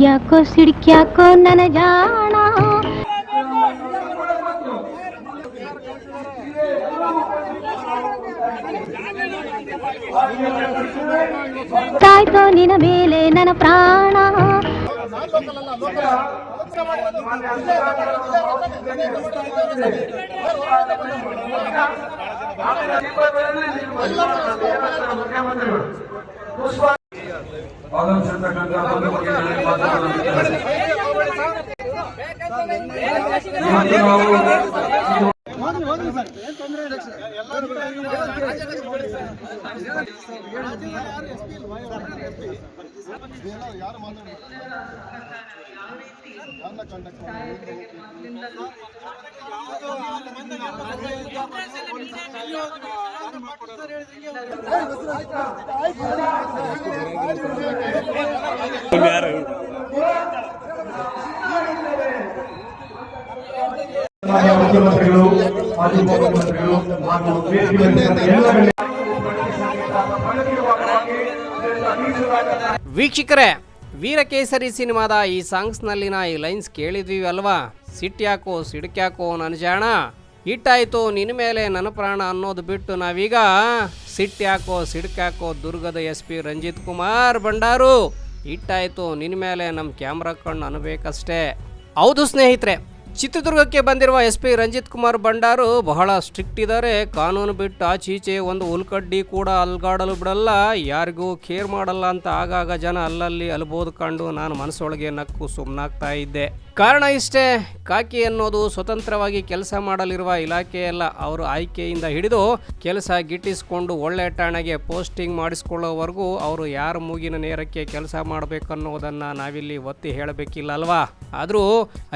ಸಿಟ್ಯಾಕೋ ಸಿಡ್ಕ್ಯಾಕೋ ನನ್ನ ಜಾಣ ತಾಯ್ತೋ ನಿನ್ನ ಮೇಲೆ ನನ್ನ ಪ್ರಾಣ. ಮುಖ್ಯಮಂತ್ರಿಗಳು, ಮಾಜಿ ಮುಖ್ಯಮಂತ್ರಿಗಳು ಹಾಗೂ ವೀಕ್ಷಕರೇ, ವೀರಕೇಸರಿ ಸಿನಿಮಾದ ಈ ಸಾಂಗ್ಸ್ನಲ್ಲಿನ ಈ ಲೈನ್ಸ್ ಕೇಳಿದ್ವಿ ಅಲ್ವಾ? ಸಿಟ್ಯಾಕೋ ಸಿಡ್ಕ್ಯಾಕೋ ನನ್ನ ಜಾಣ, ಇಟ್ಟಾಯ್ತು ನಿನ್ನ ಮೇಲೆ ನನ್ನ ಪ್ರಾಣ ಅನ್ನೋದು ಬಿಟ್ಟು ನಾವೀಗ ಸಿಟ್ಯಾಕೋ ಸಿಡ್ಕ್ಯಾಕೋ ದುರ್ಗದ SP ರಂಜಿತ್ ಕುಮಾರ್ ಬಂಡಾರು, ಇಟ್ಟಾಯ್ತು ನಿನ್ನ ಮೇಲೆ ನಮ್ಮ ಕ್ಯಾಮ್ರಾ ಕಣ್ಣು ಅನ್ನಬೇಕಷ್ಟೇ. ಹೌದು ಸ್ನೇಹಿತರೆ, ಚಿತ್ರದುರ್ಗಕ್ಕೆ ಬಂದಿರುವ SP ರಂಜಿತ್ ಕುಮಾರ್ ಬಂಡಾರು ಬಹಳ ಸ್ಟ್ರಿಕ್ಟ್ ಇದ್ದಾರೆ. ಕಾನೂನು ಬಿಟ್ಟು ಆಚೀಚೆ ಒಂದು ಹುಲ್ಕಡ್ಡಿ ಕೂಡ ಅಲ್ಗಾಡಲು ಬಿಡಲ್ಲ, ಯಾರಿಗೂ ಕೇರ್ ಮಾಡಲ್ಲ ಅಂತ ಆಗಾಗ ಜನ ಅಲ್ಲಲ್ಲಿ ಅಲ್ಬೋದು ಕಂಡು ನಾನು ಮನಸ್ಸೊಳಗೆ ನಕ್ಕು ಸುಮ್ಮನಾಗ್ತಾ ಇದ್ದೆ. ಕಾರಣ ಇಷ್ಟೇ, ಕಾಕಿ ಅನ್ನೋದು ಸ್ವತಂತ್ರವಾಗಿ ಕೆಲಸ ಮಾಡಲಿರುವ ಇಲಾಖೆಯಲ್ಲ. ಅವರು ಆಯ್ಕೆಯಿಂದ ಹಿಡಿದು ಕೆಲಸ ಗಿಟ್ಟಿಸಿಕೊಂಡು ಒಳ್ಳೆ ಠಾಣೆಗೆ ಪೋಸ್ಟಿಂಗ್ ಮಾಡಿಸ್ಕೊಳ್ಳೋವರೆಗೂ ಅವರು ಯಾರ ಮೂಗಿನ ನೇರಕ್ಕೆ ಕೆಲಸ ಮಾಡಬೇಕನ್ನೋದನ್ನು ನಾವಿಲ್ಲಿ ಒತ್ತಿ ಹೇಳಬೇಕಿಲ್ಲ ಅಲ್ವಾ? ಆದರೂ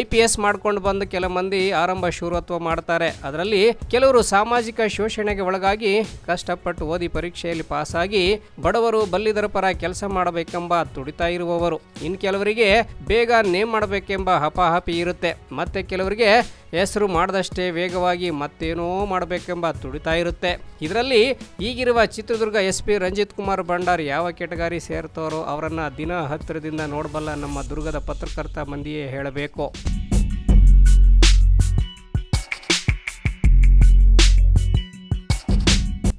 IPS ಮಾಡ್ಕೊಂಡು ಬಂದ ಕೆಲ ಮಂದಿ ಆರಂಭ ಶೂರತ್ವ ಮಾಡ್ತಾರೆ. ಅದರಲ್ಲಿ ಕೆಲವರು ಸಾಮಾಜಿಕ ಶೋಷಣೆಗೆ ಒಳಗಾಗಿ ಕಷ್ಟಪಟ್ಟು ಓದಿ ಪರೀಕ್ಷೆಯಲ್ಲಿ ಪಾಸಾಗಿ ಬಡವರು ಬಲ್ಲಿದರ ಪರ ಕೆಲಸ ಮಾಡಬೇಕೆಂಬ ತುಡಿತಾ ಇರುವವರು. ಇನ್ನು ಕೆಲವರಿಗೆ ಬೇಗ ನೇಮ್ ಮಾಡಬೇಕೆಂಬ ಹಪಾಹಪಿ ಇರುತ್ತೆ. ಮತ್ತೆ ಕೆಲವರಿಗೆ ಹೆಸರು ಮಾಡದಷ್ಟೇ ವೇಗವಾಗಿ ಮತ್ತೇನೋ ಮಾಡಬೇಕೆಂಬ ತುಡಿತಾ ಇರುತ್ತೆ. ಇದರಲ್ಲಿ ಈಗಿರುವ ಚಿತ್ರದುರ್ಗ SP ರಂಜಿತ್ ಕುಮಾರ್ ಬಂಡಾರ್ ಯಾವ ಕೆಟಗರಿ ಸೇರ್ತಾರೋ ಅವರನ್ನು ದಿನ ಹತ್ತಿರದಿಂದ ನೋಡಬಲ್ಲ ನಮ್ಮ ದುರ್ಗದ ಪತ್ರಕರ್ತ ಮಂದಿಯೇ ಹೇಳಬೇಕು.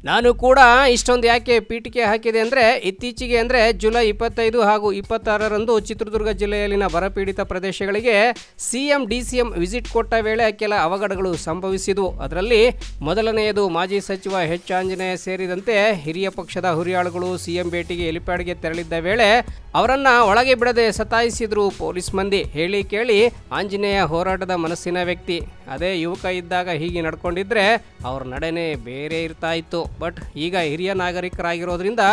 ನಾನು ಕೂಡ ಇಷ್ಟೊಂದು ಯಾಕೆ ಪೀಠಿಕೆ ಹಾಕಿದೆ ಅಂದರೆ, ಇತ್ತೀಚೆಗೆ ಅಂದರೆ ಜುಲೈ 25 ಹಾಗೂ 26ರಂದು ಚಿತ್ರದುರ್ಗ ಜಿಲ್ಲೆಯಲ್ಲಿನ ಬರಪೀಡಿತ ಪ್ರದೇಶಗಳಿಗೆ CM DCM ವಿಸಿಟ್ ಕೊಟ್ಟ ವೇಳೆ ಕೆಲ ಅವಘಡಗಳು ಸಂಭವಿಸಿದವು. ಅದರಲ್ಲಿ ಮೊದಲನೆಯದು ಮಾಜಿ ಸಚಿವ H ಆಂಜನೇಯ ಸೇರಿದಂತೆ ಹಿರಿಯ ಪಕ್ಷದ ಹುರಿಯಾಳುಗಳು CM ಭೇಟಿಗೆ ಹೆಲಿಪ್ಯಾಡ್ಗೆ ತೆರಳಿದ್ದ ವೇಳೆ ಅವರನ್ನ ಒಳಗೆ ಬಿಡದೆ ಸತಾಯಿಸಿದ್ರು ಪೊಲೀಸ್ ಮಂದಿ. ಹೇಳಿ ಕೇಳಿ ಆಂಜನೇಯ ಹೋರಾಟದ ಮನಸ್ಸಿನ ವ್ಯಕ್ತಿ. ಅದೇ ಯುವಕ ಇದ್ದಾಗ ಹೀಗೆ ನಡ್ಕೊಂಡಿದ್ರೆ ಅವ್ರ ನಡೆನೇ ಬೇರೆ ಇರ್ತಾ ಇತ್ತು. ಬಟ್ ಈಗ ಹಿರಿಯ ನಾಗರಿಕರಾಗಿರೋದ್ರಿಂದ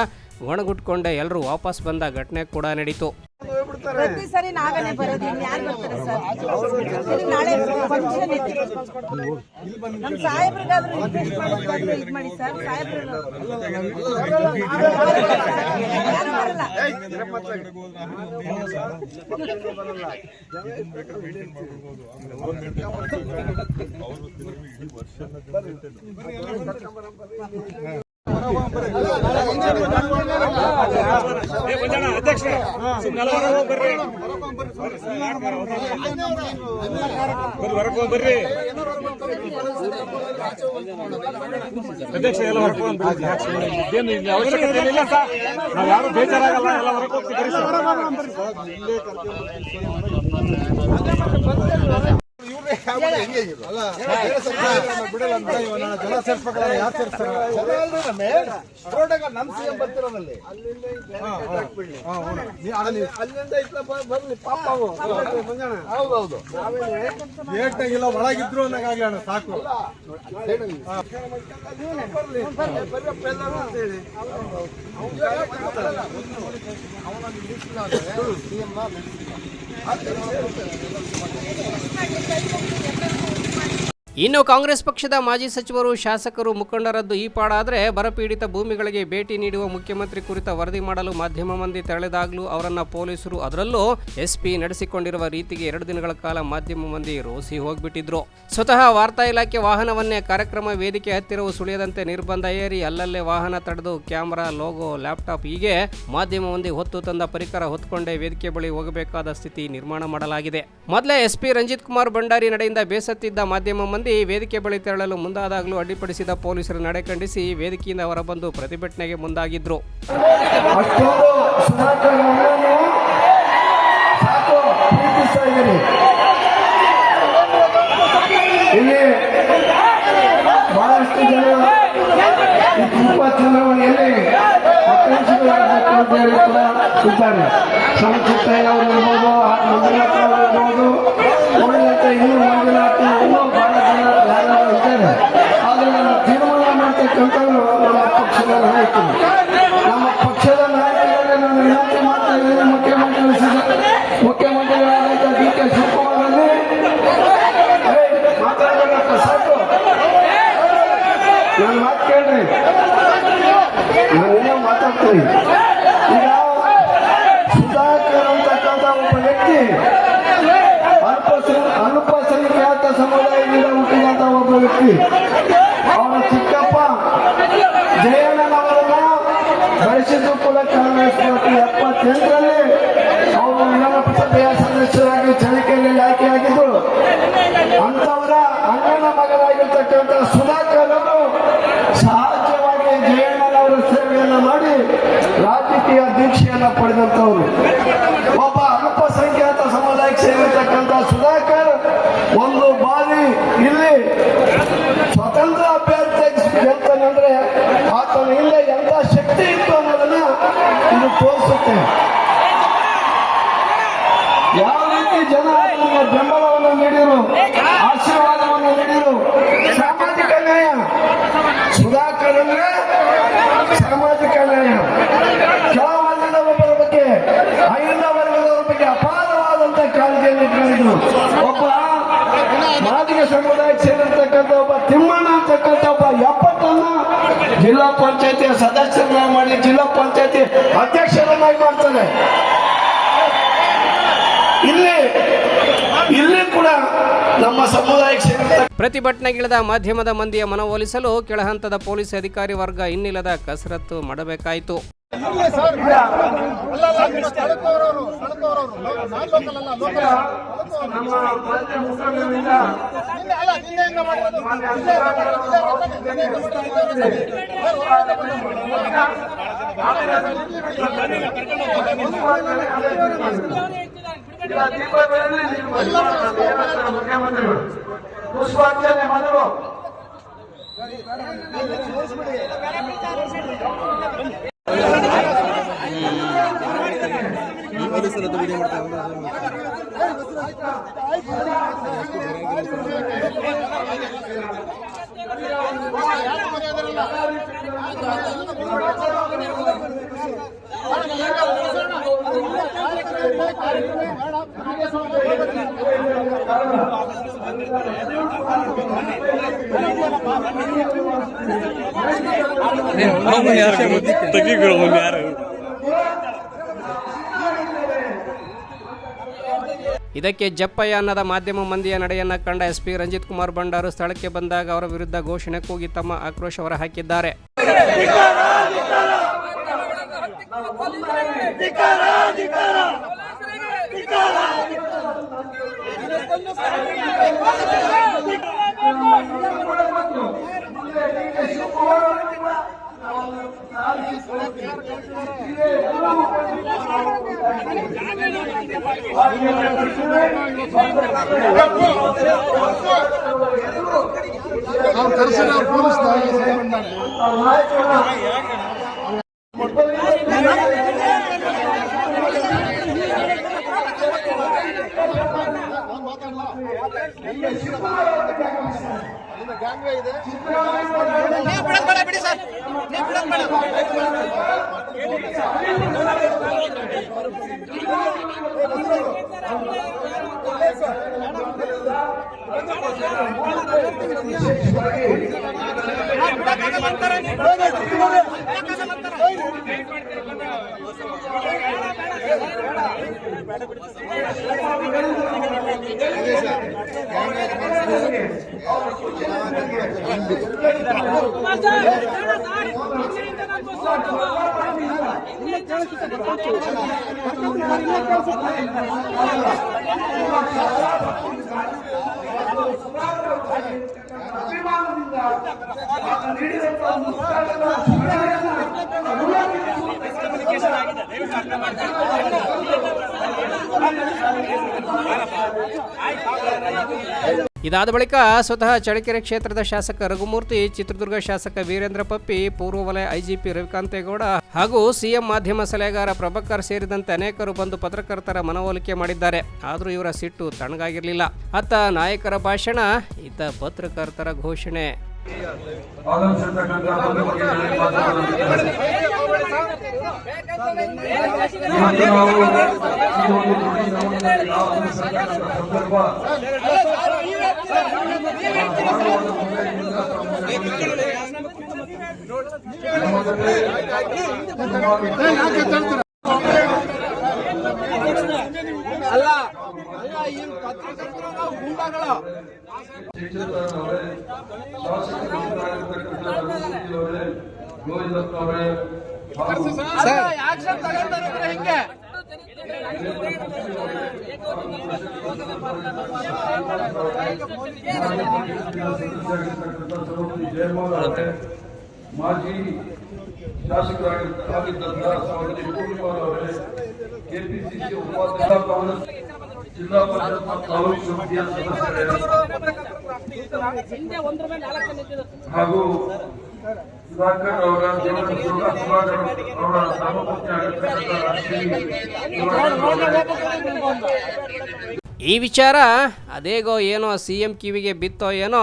ಒಣಗುಟ್ಕೊಂಡೆ ಎಲ್ಲರೂ ವಾಪಸ್ ಬಂದ ಘಟನೆ ಕೂಡ ನಡೀತು. ಪ್ರತಿ ಸರಿ ನಾಗನೇ ಬರೋದು, ಯಾರು ಬರ್ತಾರೆ ಸರ್? ನಾಳೆ ಫಂಕ್ಷನ್ ಇತ್ತು, ನಮ್ಮ ಸಾಹೇಬ್ರಿಗಾದ್ರೂ ರಿಕ್ವೆಸ್ಟ್ ಮಾಡೋದಾದ್ರೂ ಇದು ಮಾಡಿ ಸರ್. ಅಧ್ಯಕ್ಷ ಎಲ್ಲ ಅವಶ್ಯಕತೆ ಇಲ್ಲ ಸರ್, ನಾವು ಯಾರು ಬೇಜಾರಾಗಲ್ಲ, ಎಲ್ಲ ಹೊರಗೆ ಹೋಗ್ತೀವಿ. ಜನ ಸೇರ್ಸ್ಬೇಕಲ್ಲ, ಯಾರು ಸೇರ್ಸ್ತಾರೆ? ನಮ್ CM ಬರ್ತಿರೋದಲ್ಲಿ ಹೌದೌದು, ಏಟಾಗಿಲ್ಲ ಒಳಗಿದ್ರು ಅನ್ನೋಕ್ಕಾಗಲ್ಲ, ಸಾಕು. ಇನ್ನು ಕಾಂಗ್ರೆಸ್ ಪಕ್ಷದ ಮಾಜಿ ಸಚಿವರು, ಶಾಸಕರು, ಮುಖಂಡರದ್ದು ಈ ಪಾಡಾದರೆ ಬರಪೀಡಿತ ಭೂಮಿಗಳಿಗೆ ಭೇಟಿ ನೀಡುವ ಮುಖ್ಯಮಂತ್ರಿ ಕುರಿತ ವರದಿ ಮಾಡಲು ಮಾಧ್ಯಮ ಮಂದಿ ತೆರಳಿದಾಗಲೂ ಅವರನ್ನ ಪೊಲೀಸರು, ಅದರಲ್ಲೂ ಎಸ್ಪಿ ನಡೆಸಿಕೊಂಡಿರುವ ರೀತಿಗೆ 2 ದಿನಗಳ ಕಾಲ ಮಾಧ್ಯಮ ಮಂದಿ ರೋಸಿ ಹೋಗ್ಬಿಟ್ಟಿದ್ರು. ಸ್ವತಃ ವಾರ್ತಾ ಇಲಾಖೆ ವಾಹನವನ್ನೇ ಕಾರ್ಯಕ್ರಮ ವೇದಿಕೆ ಹತ್ತಿರವೂ ಸುಳಿಯದಂತೆ ನಿರ್ಬಂಧ ಏರಿ ಅಲ್ಲಲ್ಲೇ ವಾಹನ ತಡೆದು ಕ್ಯಾಮೆರಾ, ಲೋಗೋ, ಲ್ಯಾಪ್ಟಾಪ್ ಹೀಗೆ ಮಾಧ್ಯಮ ಮಂದಿ ಹೊತ್ತು ತಂದ ಪರಿಕರ ಹೊತ್ಕೊಂಡೇ ವೇದಿಕೆ ಬಳಿ ಹೋಗಬೇಕಾದ ಸ್ಥಿತಿ ನಿರ್ಮಾಣ ಮಾಡಲಾಗಿದೆ. ಮೊದಲೇ ಎಸ್ಪಿ ರಂಜಿತ್ ಕುಮಾರ್ ಭಂಡಾರಿ ನಡೆಯಿಂದ ಬೇಸತ್ತಿದ್ದ ಮಾಧ್ಯಮ ಮಂದಿ ವೇದಿಕೆ ಬಳಿ ತೆರಳಲು ಮುಂದಾದಾಗಲೂ ಅಡ್ಡಿಪಡಿಸಿದ ಪೊಲೀಸರ ನಡೆ ಖಂಡಿಸಿ ವೇದಿಕೆಯಿಂದ ಹೊರಬಂದು ಪ್ರತಿಭಟನೆಗೆ ಮುಂದಾಗಿದ್ರು. ಇಲ್ಲಿ ಬಹಳಷ್ಟು ಜನ ಈ ತುಪ್ಪ ಚುನಾವಣೆಯಲ್ಲಿ ಇದ್ದಾರೆ. ಸಂಕ್ಷಿಪ್ತಯ್ಯವರು ಇರ್ಬೋದು, ಮಂಜುನಾಥ್ ಅವರು ಇರ್ಬೋದು, ಉಳಿದಂತೆ ಇನ್ನೂ ಮಂಜುನಾಥ್ ಇನ್ನೂ ಬಹಳ ಜನ ಯಾರು ಇದ್ದಾರೆ. ಆದರೆ ನಮ್ಮ ತೀರ್ಮಾನ ಮಾಡ್ತಕ್ಕಂಥವ್ರು ನಮ್ಮ ಪಕ್ಷದ ನಾಯಕರು. ನಮ್ಮ ಪಕ್ಷದ ನಾಯಕರಲ್ಲಿ ನಾನು ವಿನಂತಿ ಮಾಡ್ತಾ ಇದ್ದೀನಿ, ಮುಖ್ಯಮಂತ್ರಿಗಳಾದಂಥ ಡಿ.ಕೆ. ಶಿವಕುಮಾರ್ ಅಲ್ಲಿ ಮಾತಾಡಬೇಕಪ್ಪ, ಸಾಕು, ನನ್ನ ಮಾತು ಕೇಳ್ರಿ, ನಾನು ಇನ್ನೂ ಮಾತಾಡ್ತೀನಿ. ಈಗ ಸುಧಾಕರ್ ಅಂತಕ್ಕಂಥ ಒಬ್ಬ ವ್ಯಕ್ತಿ ಅಲ್ಪಸಂಖ್ಯಾತ ಸಮುದಾಯದಿಂದ ಹುಟ್ಟಿದಂತ ಒಬ್ಬ ವ್ಯಕ್ತಿ. ಅವರ ಚಿಕ್ಕಪ್ಪ ಜಯಣ್ಣನವರನ್ನ ಬೆಳೆಸಿದ್ದು ಕೂಡ ಕಾಂಗ್ರೆಸ್ ಪಾರ್ಟಿ 78ರಲ್ಲಿ ಅವರು ವಿಧಾನ ಪರಿಷತ್ತೆಯ ಸದಸ್ಯರಾಗಿ ಚಳಿಕೆಯಲ್ಲಿ ಆಯ್ಕೆಯಾಗಿದ್ದು. ಅಂತವರ ಅಣ್ಣನ ಮಗನಾಗಿರ್ತಕ್ಕಂಥ ಸುಧಾಕರ್ ಅವರು ಸಹಜವಾಗಿ ಜಯಣ್ಣನವರ ಸೇವೆಯನ್ನು ಮಾಡಿ ರಾಜಕೀಯ ದೀಕ್ಷೆಯನ್ನು ಪಡೆದಂತವರು. ಒಬ್ಬ ಅಲ್ಪಸಂಖ್ಯಾತ ಸಮುದಾಯಕ್ಕೆ ಸೇರಿರ್ತಕ್ಕಂಥ ಸುಧಾಕರ್ ಒಂದು ಬಾರಿ ಇಲ್ಲಿ ಸ್ವತಂತ್ರ ಅಭ್ಯರ್ಥಿ ಗೆಲ್ತಾನಂದ್ರೆ ಆತನ ಹಿಂದೆ ಎಂತ ಶಕ್ತಿ ಇತ್ತು ಅನ್ನೋದನ್ನ ಇದು ತೋರಿಸುತ್ತೆ. ಯಾವ ರೀತಿ ಜನ ಆತನಿಗೆ ಬೆಂಬಲವನ್ನು ನೀಡಿರು, ಆಶೀರ್ವಾದವನ್ನು ನೀಡಿರು. ಸಾಮಾಜಿಕ ನ್ಯಾಯ, ಸುಧಾಕರ್ ಅಂದ್ರೆ ಸಾಮಾಜಿಕ ನ್ಯಾಯ. ಕೆಳವರ್ಗದ ಒಬ್ಬರ ಬಗ್ಗೆ, ಅಹಿಂದ ವರ್ಗದವರ ಬಗ್ಗೆ ಅಪಾರವಾದಂತ ಕಾಳಜಿಯನ್ನು ಇಟ್ಕೊಂಡಿದ್ರು. ಒಬ್ಬ ಮಾದಿಗ ಸಮುದಾಯಕ್ಕೆ ಸೇರಿರ್ತಕ್ಕಂಥ ಒಬ್ಬ ತಿಮ್ಮಣ್ಣ ಅಂತಕ್ಕಂಥ ಒಬ್ಬ 70 ಜಿಲ್ಲಾ ಪಂಚಾಯತಿಯ ಸದಸ್ಯರನ್ನ ಮಾಡಿ ಜಿಲ್ಲಾ ಪಂಚಾಯತಿ ಅಧ್ಯಕ್ಷರನ್ನಾಗಿ ಮಾಡ್ತಾರೆ. ಇಲ್ಲಿ ಕೂಡ ನಮ್ಮ ಸಮುದಾಯಕ್ಕೆ ಸೇರಿದ ಪ್ರತಿಭಟನೆಗಿಳಿದ ಮಾಧ್ಯಮದ ಮಂದಿಯ ಮನವೊಲಿಸಲು ಕೆಳಹಂತದ ಪೊಲೀಸ್ ಅಧಿಕಾರಿ ವರ್ಗ ಇನ್ನಿಲ್ಲದ ಕಸರತ್ತು ಮಾಡಬೇಕಾಯಿತು. ಮುಖ್ಯಮಂತ್ರಿಗಳು ಪುಷ್ಪಾರ್ಚನೆ ಮಾಡಲು ಇದಕ್ಕೆ ಜಪ್ಪಯ್ಯ ಅನ್ನದ ಮಾಧ್ಯಮ ಮಂದಿಯ ನಡೆಯನ್ನ ಕಂಡ ಎಸ್ಪಿ ರಂಜಿತ್ ಕುಮಾರ್ ಭಂಡಾರು ಸ್ಥಳಕ್ಕೆ ಬಂದಾಗ ಅವರ ವಿರುದ್ಧ ಘೋಷಣೆ ಕೂಗಿ ತಮ್ಮ ಆಕ್ರೋಶ ಹೊರಹಾಕಿದ್ದಾರೆ. ಬಿಡಿ ಸರ್, ಇದಾದ ಬಳಿಕ ಸ್ವತಃ ಚಳ್ಳಕೆರೆ ಕ್ಷೇತ್ರದ ಶಾಸಕ ರಘುಮೂರ್ತಿ, ಚಿತ್ರದುರ್ಗ ಶಾಸಕ ವೀರೇಂದ್ರ ಪಪ್ಪಿ, ಪೂರ್ವ ವಲಯ ಐಜಿಪಿ ರವಿಕಾಂತೇಗೌಡ ಹಾಗೂ ಸಿಎಂ ಮಾಧ್ಯಮ ಸಲಹೆಗಾರ ಪ್ರಭಾಕರ್ ಸೇರಿದಂತೆ ಅನೇಕರು ಬಂದು ಪತ್ರಕರ್ತರ ಮನವೊಲಿಕೆ ಮಾಡಿದ್ದಾರೆ. ಆದರೂ ಇವರ ಸಿಟ್ಟು ತಣ್ಣಗಾಗಿರಲಿಲ್ಲ. ಅತ್ತ ನಾಯಕರ ಭಾಷಣ, ಇತ್ತ ಪತ್ರಕರ್ತರ ಘೋಷಣೆ. ಮಾಜಿ ಶಾಸಕರಾಗಿದ್ದಂಥ ಸಹೋದರಿ ಪೂರ್ಣಿಮಾರ್ ಅವರೇ, ಕೆಪಿಸಿಸಿ ಉಪಾಧ್ಯಕ್ಷ, ಕಾಂಗ್ರೆಸ್ ಜಿಲ್ಲಾ ಪರಿಷತ್ ಮತ್ತು ತಾಲೂಕು ಸಮಿತಿಯ ಸದಸ್ಯರೇ ಹಾಗೂ ಸುಧಾಕರ್ ಅವರ ಅವರ ಧರ್ಮಪತ್ನಿ ಈ ವಿಚಾರ ಅದೇಗೋ ಏನೋ ಸಿಎಂ ಕಿವಿಗೆ ಬಿತ್ತೋ ಏನೋ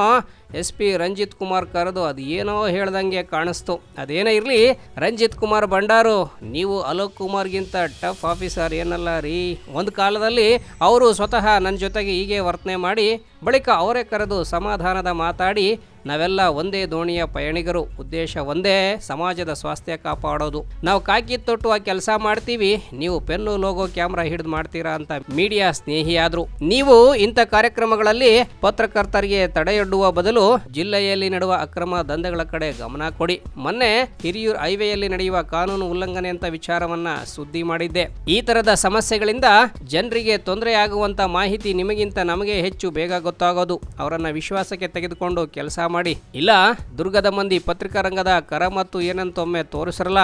SP ರಂಜಿತ್ ಕುಮಾರ್ ಕರೆದು ಅದು ಏನೋ ಹೇಳ್ದಂಗೆ ಕಾಣಿಸ್ತು. ಅದೇನೇ ಇರಲಿ, ರಂಜಿತ್ ಕುಮಾರ್ ಭಂಡಾರು, ನೀವು ಅಲೋಕ್ ಕುಮಾರ್ಗಿಂತ ಟಫ್ ಆಫೀಸರ್ ಏನಲ್ಲ ರೀ. ಒಂದು ಕಾಲದಲ್ಲಿ ಅವರು ಸ್ವತಃ ನನ್ನ ಜೊತೆಗೆ ಹೀಗೆ ವರ್ತನೆ ಮಾಡಿ ಬಳಿಕ ಅವರೇ ಕರೆದು ಸಮಾಧಾನದ ಮಾತಾಡಿ ನಾವೆಲ್ಲ ಒಂದೇ ದೋಣಿಯ ಪಯಣಿಗರು, ಉದ್ದೇಶ ಒಂದೇ, ಸಮಾಜದ ಸ್ವಾಸ್ಥ್ಯ ಕಾಪಾಡೋದು. ನಾವು ಕಾಕಿ ತೊಟ್ಟು ಆ ಕೆಲಸ ಮಾಡ್ತೀವಿ, ನೀವು ಪೆನ್ನು ಲೋಗೋ ಕ್ಯಾಮ್ರಾ ಹಿಡಿದು ಮಾಡ್ತೀರಾ ಅಂತ ಮೀಡಿಯಾ ಸ್ನೇಹಿಯಾದ್ರು. ನೀವು ಇಂಥ ಕಾರ್ಯಕ್ರಮಗಳಲ್ಲಿ ಪತ್ರಕರ್ತರಿಗೆ ತಡೆಯೊಡ್ಡುವ ಬದಲು ಜಿಲ್ಲೆಯಲ್ಲಿ ನಡೆಯುವ ಅಕ್ರಮ ದಂಧೆಗಳ ಕಡೆ ಗಮನ ಕೊಡಿ. ಮೊನ್ನೆ ಹಿರಿಯೂರು ಹೈವೇಯಲ್ಲಿ ನಡೆಯುವ ಕಾನೂನು ಉಲ್ಲಂಘನೆ ಅಂತ ವಿಚಾರವನ್ನ ಸುದ್ದಿ ಮಾಡಿದ್ದೆ. ಈ ತರದ ಸಮಸ್ಯೆಗಳಿಂದ ಜನರಿಗೆ ತೊಂದರೆ ಆಗುವಂತ ಮಾಹಿತಿ ನಿಮಗಿಂತ ನಮಗೆ ಹೆಚ್ಚು ಬೇಗ ಗೊತ್ತಾಗೋದು. ಅವರನ್ನ ವಿಶ್ವಾಸಕ್ಕೆ ತೆಗೆದುಕೊಂಡು ಕೆಲಸ ಮಾಡಿ. ಇಲ್ಲ ದುರ್ಗದ ಮಂದಿ ಪತ್ರಿಕಾ ರಂಗದ ಕರ ಮತ್ತು ಏನಂತೊಮ್ಮೆ ತೋರಿಸರಲ್ಲ,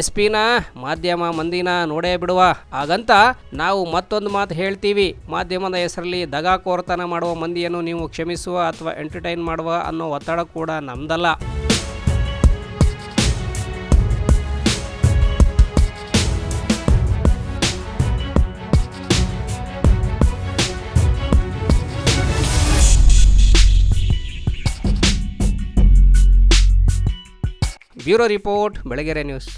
SP-ನ ಮಾಧ್ಯಮ ಮಂದಿನ ನೋಡೇ ಬಿಡುವ. ಹಾಗಂತ ನಾವು ಮತ್ತೊಂದು ಮಾತು ಹೇಳ್ತೀವಿ, ಮಾಧ್ಯಮದ ಹೆಸರಲ್ಲಿ ದಗಾಕೋರ್ತನ ಮಾಡುವ ಮಂದಿಯನ್ನು ನೀವು ಕ್ಷಮಿಸುವ ಅಥವಾ ಎಂಟರ್ಟೈನ್ ಮಾಡುವ ಅನ್ನೋ ಒತ್ತಡ ಕೂಡ ನಮ್ದಲ್ಲ. Bureau report, Belagere news.